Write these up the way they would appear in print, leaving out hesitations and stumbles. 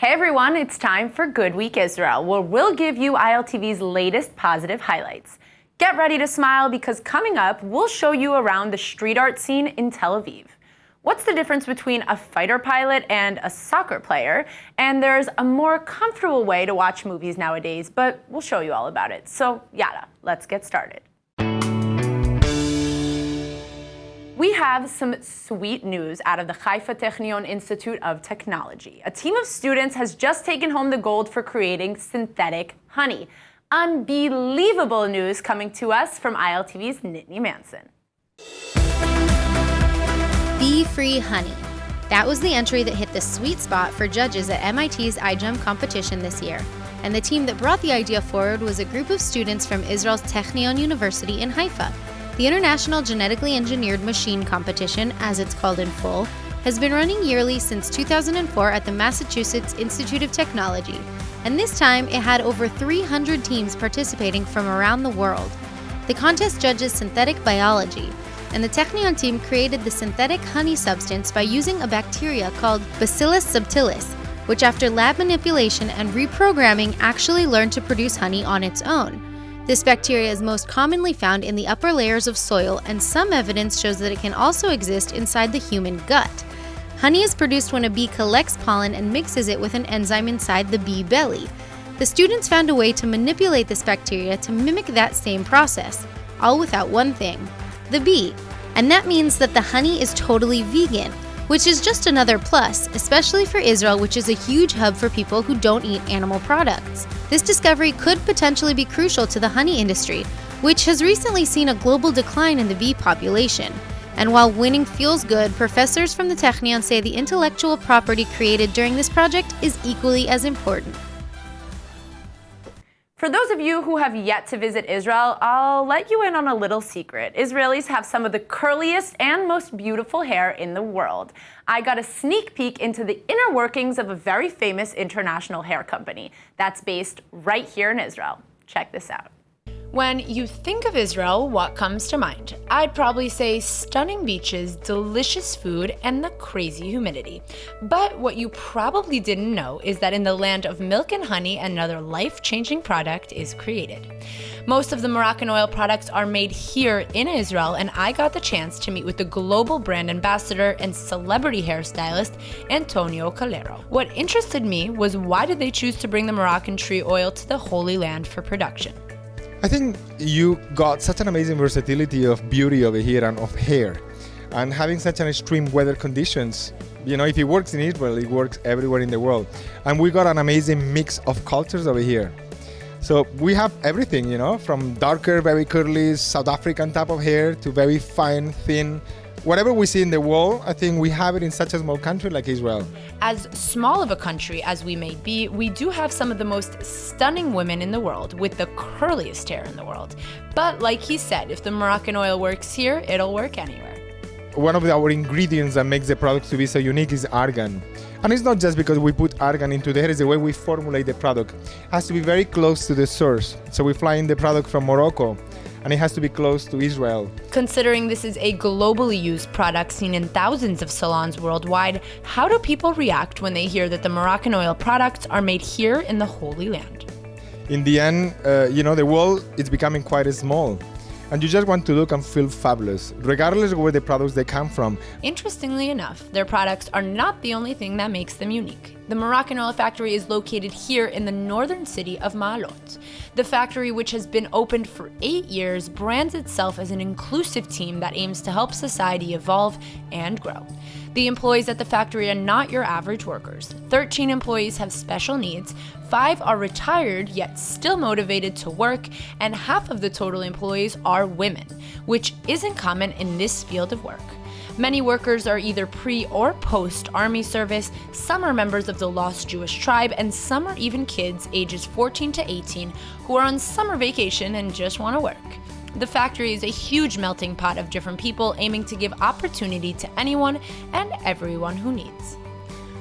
Hey everyone, it's time for Good Week Israel, where we'll give you ILTV's latest positive highlights. Get ready to smile because coming up, we'll show you around the street art scene in Tel Aviv. What's the difference between a fighter pilot and a soccer player? And there's a more comfortable way to watch movies nowadays, but we'll show you all about it. So yada, let's get started. We have some sweet news out of the Haifa Technion Institute of Technology. A team of students has just taken home the gold for creating synthetic honey. Unbelievable news coming to us from ILTV's Nittany Manson. Bee-free honey. That was the entry that hit the sweet spot for judges at MIT's iGEM competition this year. And the team that brought the idea forward was a group of students from Israel's Technion University in Haifa. The International Genetically Engineered Machine Competition, as it's called in full, has been running yearly since 2004 at the Massachusetts Institute of Technology, and this time it had over 300 teams participating from around the world. The contest judges synthetic biology, and the Technion team created the synthetic honey substance by using a bacteria called Bacillus subtilis, which after lab manipulation and reprogramming actually learned to produce honey on its own. This bacteria is most commonly found in the upper layers of soil, and some evidence shows that it can also exist inside the human gut. Honey is produced when a bee collects pollen and mixes it with an enzyme inside the bee belly. The students found a way to manipulate this bacteria to mimic that same process, all without one thing: the bee. And that means that the honey is totally vegan, which is just another plus, especially for Israel, which is a huge hub for people who don't eat animal products. This discovery could potentially be crucial to the honey industry, which has recently seen a global decline in the bee population. And while winning feels good, professors from the Technion say the intellectual property created during this project is equally as important. For those of you who have yet to visit Israel, I'll let you in on a little secret. Israelis have some of the curliest and most beautiful hair in the world. I got a sneak peek into the inner workings of a very famous international hair company that's based right here in Israel. Check this out. When you think of Israel, what comes to mind? I'd probably say stunning beaches, delicious food, and the crazy humidity. But what you probably didn't know is that in the land of milk and honey, another life-changing product is created. Most of the Moroccan Oil products are made here in Israel, and I got the chance to meet with the global brand ambassador and celebrity hairstylist, Antonio Calero. What interested me was why did they choose to bring the Moroccan tree oil to the Holy Land for production? I think you got such an amazing versatility of beauty over here and of hair. And having such an extreme weather conditions, if it works in Israel, it works everywhere in the world. And we got an amazing mix of cultures over here. So we have everything, from darker, very curly South African type of hair to very fine, thin. Whatever we see in the world, I think we have it in such a small country like Israel. As small of a country as we may be, we do have some of the most stunning women in the world with the curliest hair in the world. But like he said, if the Moroccan oil works here, it'll work anywhere. One of our ingredients that makes the product to be so unique is argan. And it's not just because we put argan into the hair, it's the way we formulate the product. It has to be very close to the source. So we fly in the product from Morocco, and it has to be close to Israel. Considering this is a globally used product seen in thousands of salons worldwide, how do people react when they hear that the Moroccan oil products are made here in the Holy Land? In the end, the world is becoming quite small. And you just want to look and feel fabulous, regardless of where the products they come from. Interestingly enough, their products are not the only thing that makes them unique. The Moroccan Oil factory is located here in the northern city of Maalot. The factory, which has been opened for 8 years, brands itself as an inclusive team that aims to help society evolve and grow. The employees at the factory are not your average workers. 13 employees have special needs, 5 are retired yet still motivated to work, and half of the total employees are women, which isn't common in this field of work. Many workers are either pre or post army service, some are members of the lost Jewish tribe, and some are even kids ages 14 to 18 who are on summer vacation and just want to work. The factory is a huge melting pot of different people aiming to give opportunity to anyone and everyone who needs.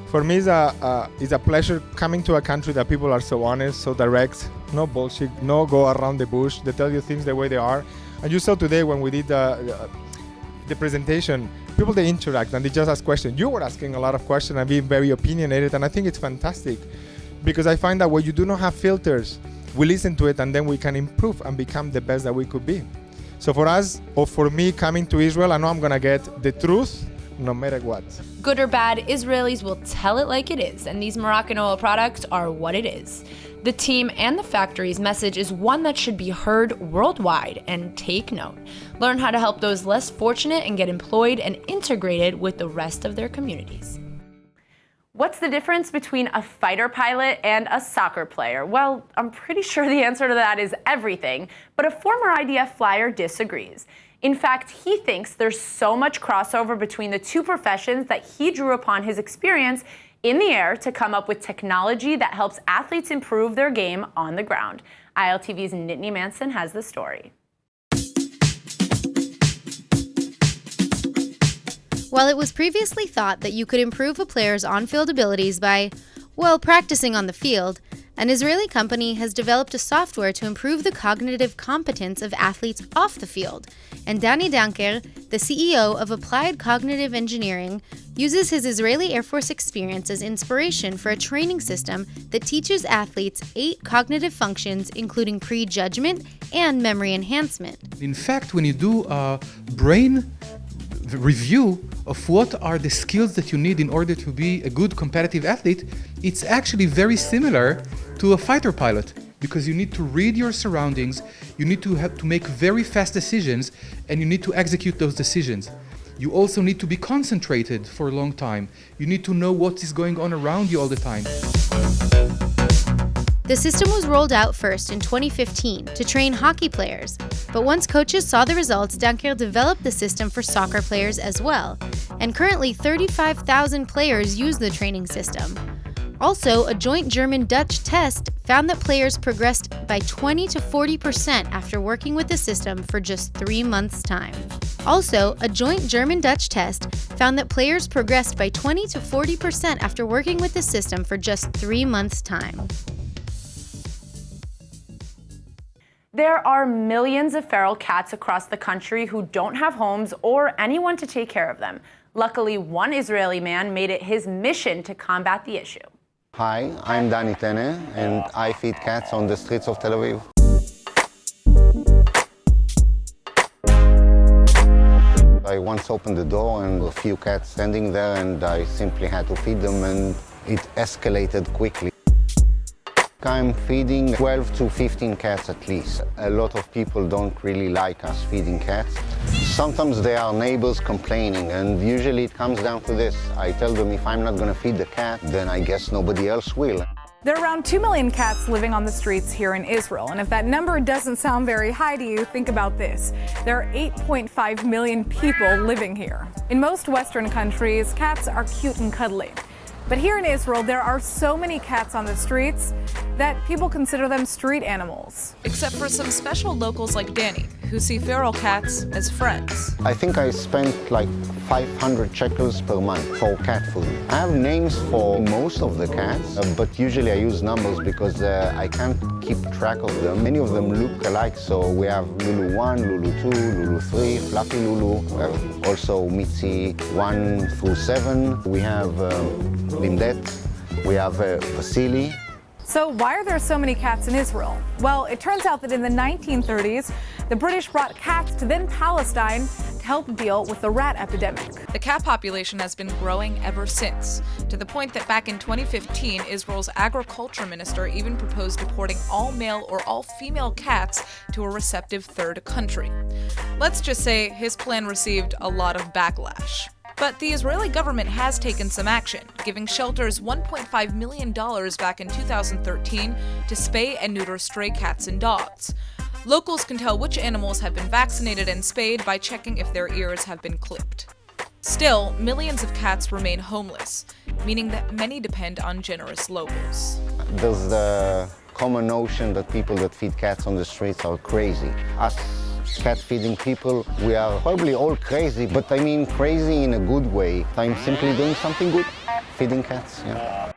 For me, it's a pleasure coming to a country that people are so honest, so direct, no bullshit, no go around the bush. They tell you things the way they are. And you saw today when we did the presentation, people, they interact and they just ask questions. You were asking a lot of questions and being very opinionated, and I think it's fantastic because I find that when you do not have filters, we listen to it and then we can improve and become the best that we could be. So for us, or for me coming to Israel, I know I'm gonna get the truth no matter what. Good or bad, Israelis will tell it like it is, and these Moroccan oil products are what it is. The team and the factory's message is one that should be heard worldwide, and take note. Learn how to help those less fortunate and get employed and integrated with the rest of their communities. What's the difference between a fighter pilot and a soccer player? Well, I'm pretty sure the answer to that is everything, but a former IDF flyer disagrees. In fact, he thinks there's so much crossover between the two professions that he drew upon his experience in the air to come up with technology that helps athletes improve their game on the ground. ILTV's Nittany Manson has the story. While it was previously thought that you could improve a player's on-field abilities by, well, practicing on the field, an Israeli company has developed a software to improve the cognitive competence of athletes off the field. And Danny Danker, the CEO of Applied Cognitive Engineering, uses his Israeli Air Force experience as inspiration for a training system that teaches athletes 8 cognitive functions, including prejudgment and memory enhancement. In fact, when you do a brain review of what are the skills that you need in order to be a good competitive athlete, it's actually very similar to a fighter pilot, because you need to read your surroundings, you need to have to make very fast decisions, and you need to execute those decisions. You also need to be concentrated for a long time. You need to know what is going on around you all the time. The system was rolled out first in 2015 to train hockey players, but once coaches saw the results, Danker developed the system for soccer players as well, and currently 35,000 players use the training system. Also, a joint German-Dutch test found that players progressed by 20 to 40% after working with the system for just 3 months' time. Also, a joint German-Dutch test found that players progressed by 20 to 40% after working with the system for just 3 months' time. There are millions of feral cats across the country who don't have homes or anyone to take care of them. Luckily, one Israeli man made it his mission to combat the issue. Hi, I'm Danny Tene, and I feed cats on the streets of Tel Aviv. I once opened the door and a few cats standing there, and I simply had to feed them, and it escalated quickly. I'm feeding 12 to 15 cats at least. A lot of people don't really like us feeding cats. Sometimes there are neighbors complaining, and usually it comes down to this. I tell them if I'm not going to feed the cat, then I guess nobody else will. There are around 2 million cats living on the streets here in Israel, and if that number doesn't sound very high to you, think about this. There are 8.5 million people living here. In most Western countries, cats are cute and cuddly. But here in Israel, there are so many cats on the streets that people consider them street animals. Except for some special locals like Danny, who see feral cats as friends. I think I spent like 500 shekels per month for cat food. I have names for most of the cats, but usually I use numbers because I can't keep track of them. Many of them look alike, so we have Lulu 1, Lulu 2, Lulu 3, Fluffy Lulu. We have also Mitzi 1 through 7. We have Lindet. We have Vasily. So why are there so many cats in Israel? Well, it turns out that in the 1930s, the British brought cats to then Palestine to help deal with the rat epidemic. The cat population has been growing ever since, to the point that back in 2015, Israel's agriculture minister even proposed deporting all male or all female cats to a receptive third country. Let's just say his plan received a lot of backlash. But the Israeli government has taken some action, giving shelters $1.5 million back in 2013 to spay and neuter stray cats and dogs. Locals can tell which animals have been vaccinated and spayed by checking if their ears have been clipped. Still, millions of cats remain homeless, meaning that many depend on generous locals. There's the common notion that people that feed cats on the streets are crazy. Us cat feeding people, we are probably all crazy, but I mean crazy in a good way. I'm simply doing something good, feeding cats, yeah.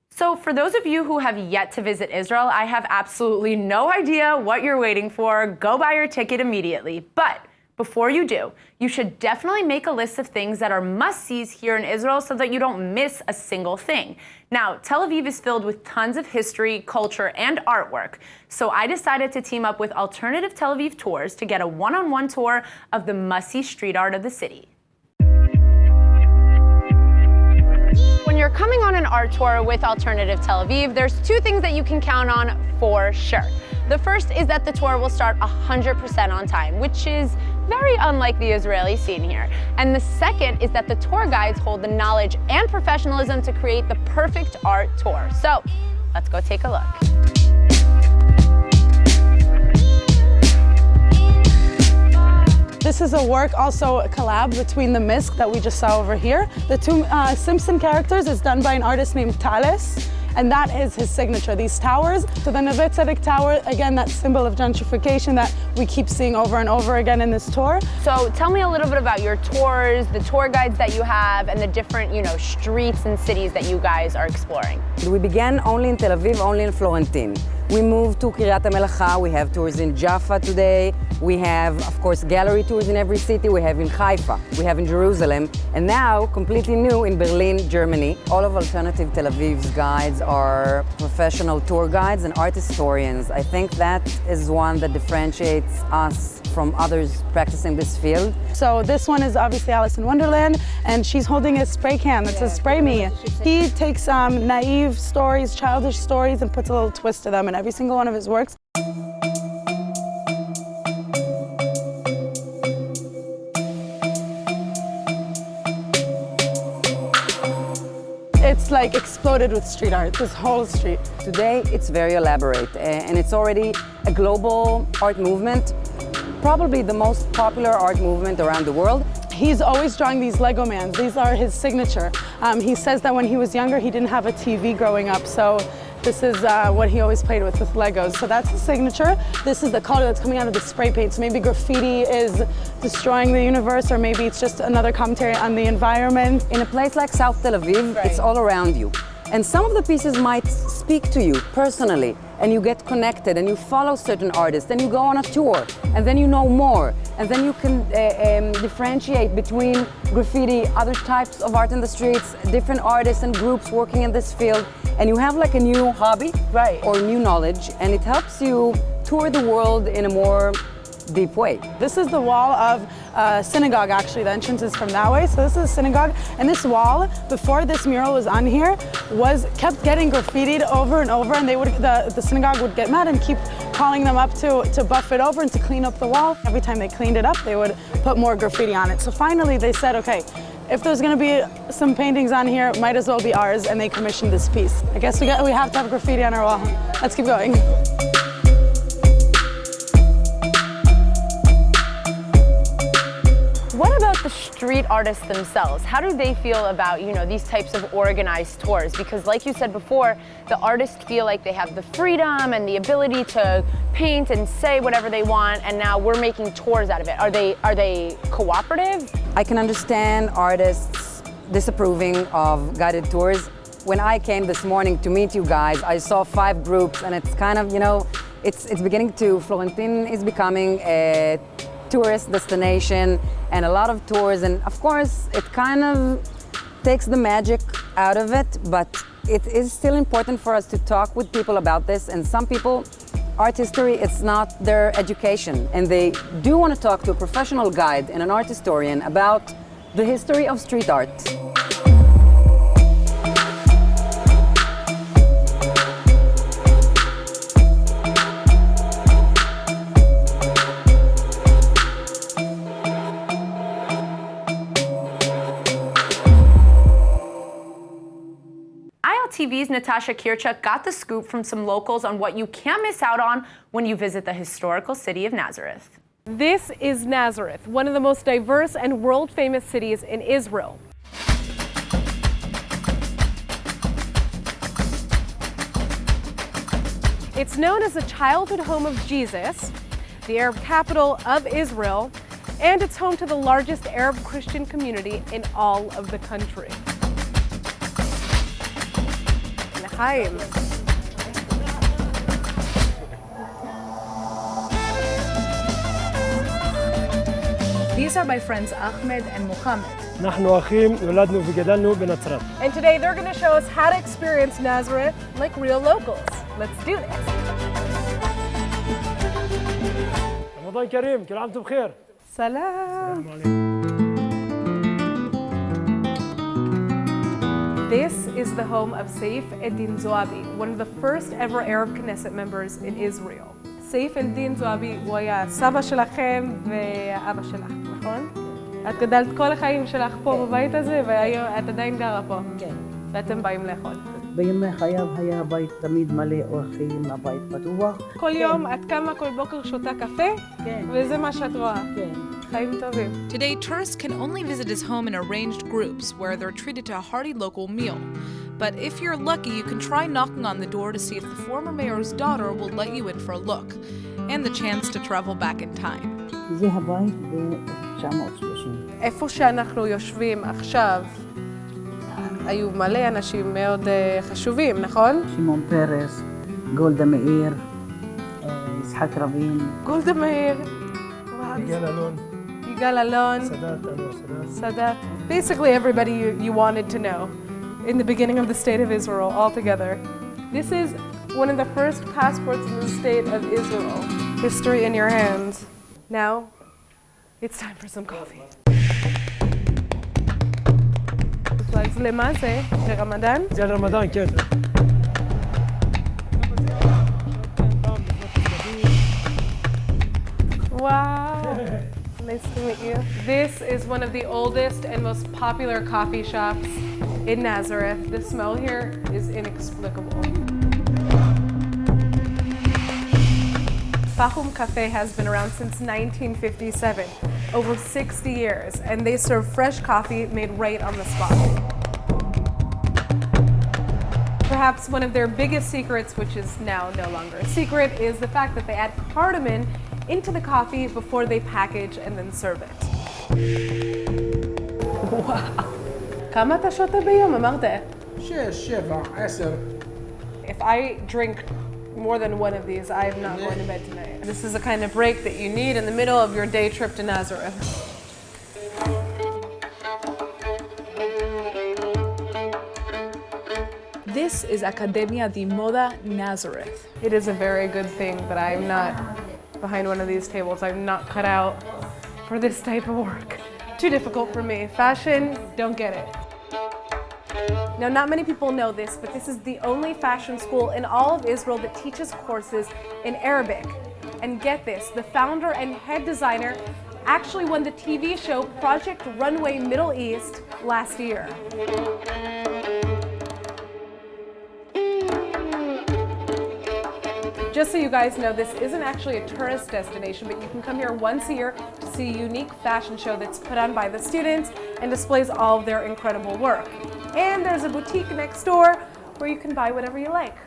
So for those of you who have yet to visit Israel, I have absolutely no idea what you're waiting for. Go buy your ticket immediately. But Before you do, you should definitely make a list of things that are must-sees here in Israel so that you don't miss a single thing. Now, Tel Aviv is filled with tons of history, culture, and artwork, so I decided to team up with Alternative Tel Aviv Tours to get a one-on-one tour of the must-see street art of the city. When you're coming on an art tour with Alternative Tel Aviv, there's two things that you can count on for sure. The first is that the tour will start 100% on time, which is very unlike the Israeli scene here. And the second is that the tour guides hold the knowledge and professionalism to create the perfect art tour. So let's go take a look. This is a work, also a collab between the Misk that we just saw over here. The two Simpson characters is done by an artist named Thales, and that is his signature, these towers. So the Neve Tzedek Tower, again, that symbol of gentrification that we keep seeing over and over again in this tour. So tell me a little bit about your tours, the tour guides that you have, and the different, streets and cities that you guys are exploring. We began only in Tel Aviv, only in Florentine. We moved to Kiryat HaMelacha, we have tours in Jaffa today, we have, of course, gallery tours in every city, we have in Haifa, we have in Jerusalem, and now, completely new, in Berlin, Germany. All of Alternative Tel Aviv's guides are professional tour guides and art historians. I think that is one that differentiates us from others practicing this field. So this one is obviously Alice in Wonderland, and she's holding a spray can that says "Spray Me." He takes naive stories, childish stories, and puts a little twist to them in every single one of his works. It's like exploded with street art, this whole street. Today, it's very elaborate, and it's already a global art movement, probably the most popular art movement around the world. He's always drawing these Lego mans. These are his signature. He says that when he was younger, he didn't have a TV growing up, so this is what he always played with Legos. So that's his signature. This is the color that's coming out of the spray paint. So maybe graffiti is destroying the universe, or maybe it's just another commentary on the environment. In a place like South Tel Aviv, Right. It's all around you. And some of the pieces might speak to you personally, and you get connected, and you follow certain artists, and you go on a tour, and then you know more, and then you can differentiate between graffiti, other types of art in the streets, different artists and groups working in this field, and you have like a new hobby, Right. or new knowledge, and it helps you tour the world in a more deep way. This is the wall of a synagogue, actually. The entrance is from that way. So this is a synagogue. And this wall, before this mural was on here, kept getting graffitied over and over. And the synagogue would get mad and keep calling them up to buff it over and to clean up the wall. Every time they cleaned it up, they would put more graffiti on it. So finally they said, okay, if there's going to be some paintings on here, it might as well be ours. And they commissioned this piece. I guess we have to have graffiti on our wall. Let's keep going. What about the street artists themselves? How do they feel about, these types of organized tours? Because like you said before, the artists feel like they have the freedom and the ability to paint and say whatever they want, and now we're making tours out of it. Are they cooperative? I can understand artists disapproving of guided tours. When I came this morning to meet you guys, I saw 5 groups, and it's kind of, it's beginning to, Florentine is becoming a tourist destination, and a lot of tours, and of course it kind of takes the magic out of it, but it is still important for us to talk with people about this. And some people, art history, it's not their education, and they do want to talk to a professional guide and an art historian about the history of street art. ILTV's Natasha Kirchuk got the scoop from some locals on what you can't miss out on when you visit the historical city of Nazareth. This is Nazareth, one of the most diverse and world-famous cities in Israel. It's known as the childhood home of Jesus, the Arab capital of Israel, and it's home to the largest Arab Christian community in all of the country. L'chaim. These are my friends Ahmed and Muhammad. אנחנו אחים, נולדנו וגדלנו בנצרת. And today they're going to show us how to experience Nazareth like real locals. Let's do this. رمضان كريم، كل عام وانتم بخير. Salam. عليكم. This is the home of Saif Eddin Zoabi, one of the first ever Arab Knesset members in Israel. Saif Eddin Zoabi הוא היה סבא שלכם ואבא שלך, נכון? את גדלת כל החיים שלך פה בבית הזה, ואת עדיין גרה פה. כן. ואתם באים לאכול. בימי חייו היה הבית תמיד מלא אורחים, הבית פתוח. כל יום את קמה כל בוקר שותה קפה, כן. וזה מה שאת רואה. כן. חיים טובים. Today, tourists can only visit his home in arranged groups where they're treated to a hearty local meal. But if you're lucky, you can try knocking on the door to see if the former mayor's daughter will let you in for a look, and the chance to travel back in time. זה הבית ב-1930. איפה שאנחנו יושבים עכשיו, היו מלא אנשים מאוד חשובים, נכון? שמעון פרס, גולדה מאיר, יצחק רבין. גולדה מאיר. יגאל אלון. יגאל אלון. סאדאת, אנואר סאדאת. Sadat. Basically everybody you wanted to know in the beginning of the state of Israel all together. This is one of the first passports in the state of Israel. History in your hands. Now, it's time for some coffee. למה זה? לרמדאן? זה לרמדאן, כן. Wow. Nice to meet you. This is one of the oldest and most popular coffee shops in Nazareth. The smell here is inexplicable. Fahum Cafe has been around since 1957, over 60 years, and they serve fresh coffee made right on the spot. Perhaps one of their biggest secrets, which is now no longer a secret, is the fact that they add cardamom into the coffee before they package and then serve it. Wow. כמה אתה שותה ביום? אמרת? 6, 7, 10. If I drink more than one of these, I am not going to bed tonight. This is the kind of break that you need in the middle of your day trip to Nazareth. This is Academia de Moda Nazareth. It is a very good thing that I am not behind one of these tables. I'm not cut out for this type of work. Too difficult for me. Fashion, don't get it. Now, not many people know this, but this is the only fashion school in all of Israel that teaches courses in Arabic. And get this, the founder and head designer actually won the TV show Project Runway Middle East last year. Just so you guys know, this isn't actually a tourist destination, but you can come here once a year to see a unique fashion show that's put on by the students and displays all of their incredible work. And there's a boutique next door where you can buy whatever you like.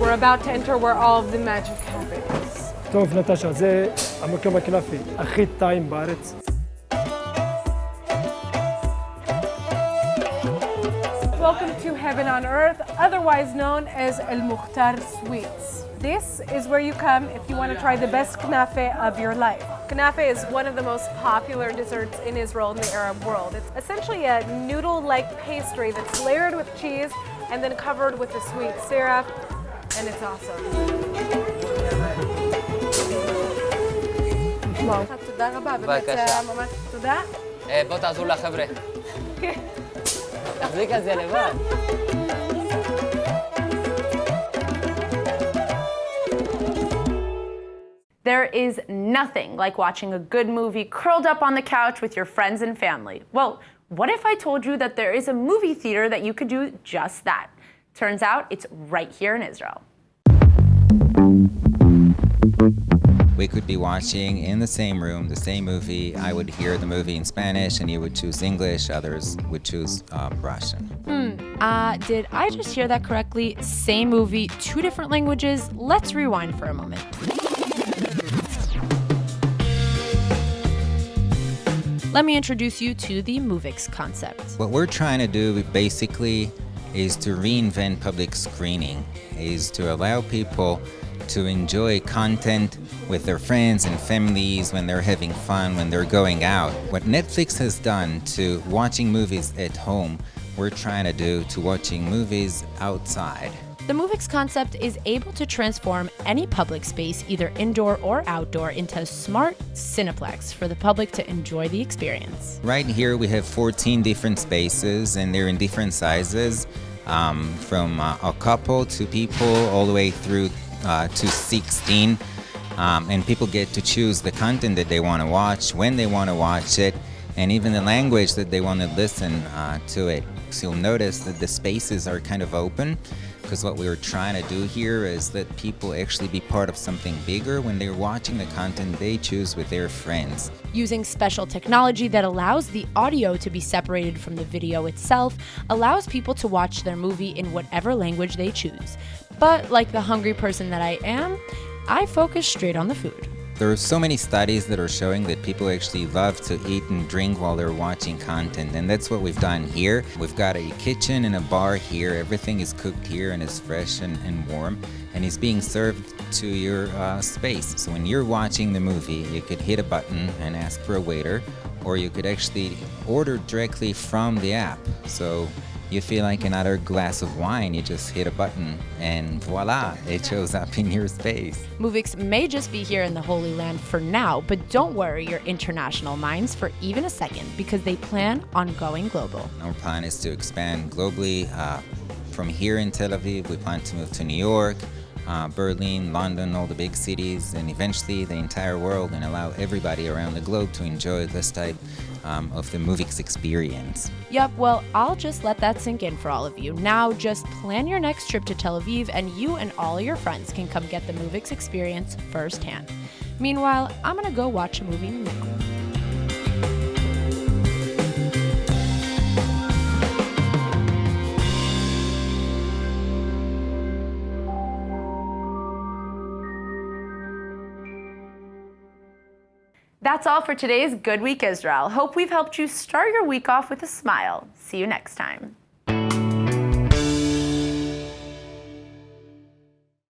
We're about to enter where all of the magic happens. טוב, נטשה, זה המקום הקלפי הכי טעים בארץ. Welcome to Heaven on Earth, otherwise known as El Mukhtar Sweets. This is where you come if you want to try the best knafe of your life. Knafe is one of the most popular desserts in Israel and the Arab world. It's essentially a noodle-like pastry that's layered with cheese and then covered with a sweet syrup, and it's awesome. תודה רבה, באמת זה היה ממש תודה. בוא תעזור לחבר'ה. תחזיק את זה לבד. There is nothing like watching a good movie curled up on the couch with your friends and family. Well, what if I told you that there is a movie theater that you could do just that? Turns out it's right here in Israel. We could be watching in the same room, the same movie. I would hear the movie in Spanish and you would choose English, others would choose Russian. Did I just hear that correctly? Same movie, two different languages? Let's rewind for a moment. Let me introduce you to the Movix concept. What we're trying to do basically is to reinvent public screening, is to allow people to enjoy content with their friends and families when they're having fun, when they're going out. What Netflix has done to watching movies at home, we're trying to do to watching movies outside. The Movix concept is able to transform any public space, either indoor or outdoor, into a smart Cineplex for the public to enjoy the experience. Right here we have 14 different spaces, and they're in different sizes, from a couple to people all the way through to 16. And people get to choose the content that they want to watch, when they want to watch it, and even the language that they want to listen to it. So you'll notice that the spaces are kind of open, because what we were trying to do here is that people actually be part of something bigger when they're watching the content they choose with their friends. Using special technology that allows the audio to be separated from the video itself allows people to watch their movie in whatever language they choose. But like the hungry person that I am, I focus straight on the food. There are so many studies that are showing that people actually love to eat and drink while they're watching content, and that's what we've done here. We've got a kitchen and a bar here. Everything is cooked here and is fresh and warm, and is being served to your space. So when you're watching the movie, you could hit a button and ask for a waiter, or you could actually order directly from the app. So you feel like another glass of wine, you just hit a button and voila, it shows up in your space. Movix may just be here in the Holy Land for now, but don't worry your international minds for even a second, because they plan on going global. Our plan is to expand globally. From here in Tel Aviv, we plan to move to New York, Berlin, London, all the big cities, and eventually the entire world, and allow everybody around the globe to enjoy this type of the Movix experience. Yep, well, I'll just let that sink in for all of you. Now just plan your next trip to Tel Aviv, and you and all your friends can come get the Movix experience firsthand. Meanwhile, I'm gonna go watch a movie now. That's all for today's Good Week Israel. Hope we've helped you start your week off with a smile. See you next time.